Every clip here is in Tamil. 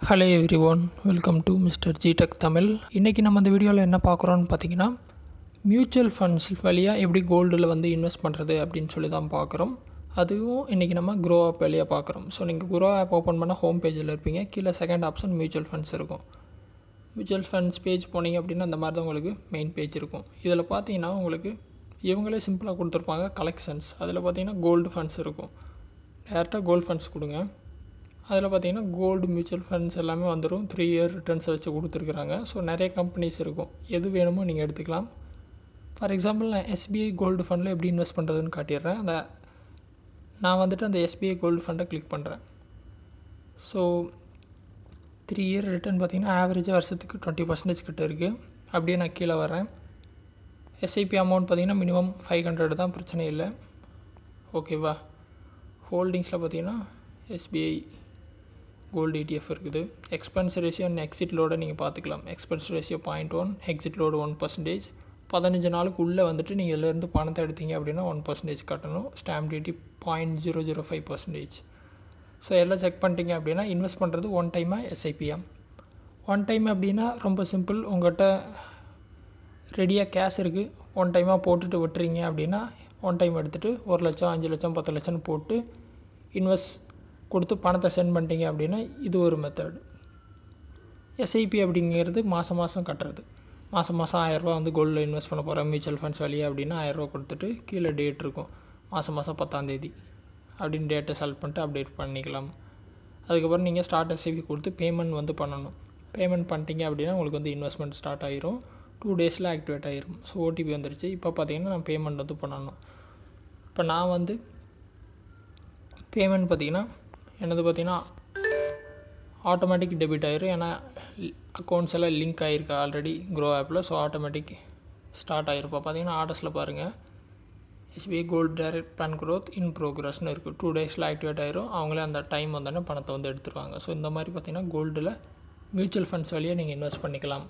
Hello every one, welcome to mister G tech Tamil. இன்றைக்கி நம்ம இந்த வீடியோவில் என்ன பார்க்குறோன்னு பார்த்தீங்கன்னா, மியூச்சுவல் ஃபண்ட்ஸ் வழியாக எப்படி கோல்டில் வந்து இன்வெஸ்ட் பண்ணுறது அப்படின்னு சொல்லி தான் பார்க்குறோம். அதுவும் இன்றைக்கி நம்ம க்ரோ ஆப் வழியாக பார்க்குறோம். ஸோ நீங்கள் க்ரோ ஆப் ஓப்பன் பண்ணால் ஹோம் பேஜில் இருப்பீங்க. கீழே செகண்ட் ஆப்ஷன் மியூச்சுவல் ஃபண்ட்ஸ் இருக்கும். மியூச்சுவல் ஃபண்ட்ஸ் பேஜ் போனீங்க அப்படின்னா அந்த மாதிரி தான் உங்களுக்கு மெயின் பேஜ் இருக்கும். இதில் பார்த்தீங்கன்னா உங்களுக்கு இவங்களே சிம்பிளாக கொடுத்துருப்பாங்க கலெக்ஷன்ஸ். அதில் பார்த்தீங்கன்னா கோல்டு ஃபண்ட்ஸ் இருக்கும். டேரெக்டாக கோல்டு ஃபண்ட்ஸ் கொடுங்க. அதில் பார்த்தீங்கன்னா கோல்டு மியூச்சுவல் ஃபண்ட்ஸ் எல்லாமே வந்துடும். 3 இயர் ரிட்டர்ன்ஸை வச்சு கொடுத்துருக்குறாங்க. ஸோ நிறைய கம்பெனிஸ் இருக்கும். எது வேணுமோ நீங்கள் எடுத்துக்கலாம். ஃபார் எக்ஸாம்பிள் நான் எஸ்பிஐ கோல்டு ஃபண்டில் எப்படி இன்வெஸ்ட் பண்ணுறதுன்னு காட்டிடுறேன். நான் வந்துட்டு அந்த எஸ்பிஐ கோல்டு ஃபண்டை கிளிக் பண்ணுறேன். ஸோ 3 இயர் ரிட்டர்ன் பார்த்திங்கன்னா ஆவரேஜாக வருஷத்துக்கு 20% கிட்ட இருக்குது. அப்படியே நான் கீழே வரேன். எஸ்ஐபி அமௌண்ட் பார்த்திங்கன்னா மினிமம் 500 தான், பிரச்சனை இல்லை. ஓகேவா. ஹோல்டிங்ஸில் பார்த்திங்கன்னா எஸ்பிஐ கோல்டு ETF இருக்குது. எக்ஸ்பென்ஸ் ரேஷியோ அண்ட் எக்ஸிட் லோடை நீங்கள் பார்த்துக்கலாம். Expense ratio 0.1, exit load 1%. 15 நாளுக்கு உள்ளே வந்துட்டு நீங்கள் இதிலேருந்து பணத்தை எடுத்தீங்க அப்படின்னா 1% கட்டணும். Stamp duty 0.005%. ஸோ எல்லாம் செக் பண்ணிட்டீங்க அப்படின்னா இன்வெஸ்ட் பண்ணுறது ஒன் டைமாக எஸ்ஐபியா. ஒன் டைம் அப்படின்னா ரொம்ப சிம்பிள். உங்கள்கிட்ட ரெடியாக கேஷ் இருக்குது, ஒன் டைமாக போட்டுட்டு விட்டுறீங்க அப்படின்னா ஒன் டைம் எடுத்துகிட்டு 1 லட்சம் 5 லட்சம் 10 லட்சம்னு போட்டு இன்வெஸ்ட் கொடுத்து பணத்தை சென்ட் பண்ணிட்டீங்க அப்படின்னா இது ஒரு மெத்தட். எஸ்ஐபி அப்படிங்கிறது மாதம் மாதம் கட்டுறது. மாதம் 1000 ரூபா வந்து கோல்டில் இன்வெஸ்ட் பண்ண போகிறேன் மியூச்சுவல் ஃபண்ட்ஸ் வழியாக அப்படின்னா 1000 ரூபா கொடுத்துட்டு கீழே டேட் இருக்கும். மாதம் 10ஆம் தேதி அப்படின்னு டேட்டை செலக்ட் பண்ணிட்டு அப்டேட் பண்ணிக்கலாம். அதுக்கப்புறம் நீங்கள் ஸ்டார்ட் எஸ்ஐபி கொடுத்து பேமெண்ட் வந்து பண்ணணும். பேமெண்ட் பண்ணிட்டீங்க அப்படின்னா உங்களுக்கு வந்து இன்வெஸ்ட்மெண்ட் ஸ்டார்ட் ஆகிரும். 2 டேஸில் ஆக்டிவேட் ஆகிரும். ஸோ ஓடிபி வந்துருச்சு. இப்போ பார்த்தீங்கன்னா நான் பேமெண்ட் வந்து பண்ணணும். இப்போ நான் வந்து பேமெண்ட் பார்த்திங்கன்னா என்னது பார்த்திங்கன்னா ஆட்டோமேட்டிக் டெபிட் ஆகிரும். ஏன்னா அக்கௌண்ட்ஸ் எல்லாம் லிங்க் ஆகிருக்கு ஆல்ரெடி க்ரோ ஆப்பில். ஸோ ஆட்டோமேட்டிக் ஸ்டார்ட் ஆகிருப்பா. பார்த்தீங்கன்னா ஆர்டர்ஸில் பாருங்கள், SBI gold direct plan growth in ப்ரோக்ரஸ்னு இருக்குது. 2 டேஸில் ஆக்டிவேட் ஆகிரும். அவங்களே அந்த டைம் வந்தோடனே பணத்தை வந்து எடுத்துருவாங்க. ஸோ இந்த மாதிரி பார்த்திங்கன்னா கோல்டில் மியூச்சுவல் ஃபண்ட்ஸ் வழியாக நீங்கள் இன்வெஸ்ட் பண்ணிக்கலாம்.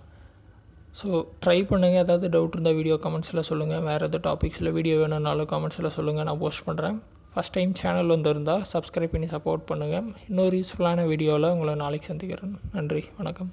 ஸோ ட்ரை பண்ணுங்கள். ஏதாவது டவுட் இருந்தால் வீடியோ கமெண்ட்ஸில் சொல்லுங்கள். வேறு எதாவது டாபிக்ஸில் வீடியோ வேணும்னாலும் கமெண்ட்ஸில் சொல்லுங்கள், நான் போஸ்ட் பண்ணுறேன். ஃபஸ்ட் டைம் சேனல் வந்திருந்தால் சப்ஸ்கிரைப் பண்ணி சப்போர்ட் பண்ணுங்கள். இன்னொரு யூஸ்ஃபுல்லான வீடியோவில் உங்களை நாளைக்கு சந்திக்கிறேன். நன்றி, வணக்கம்.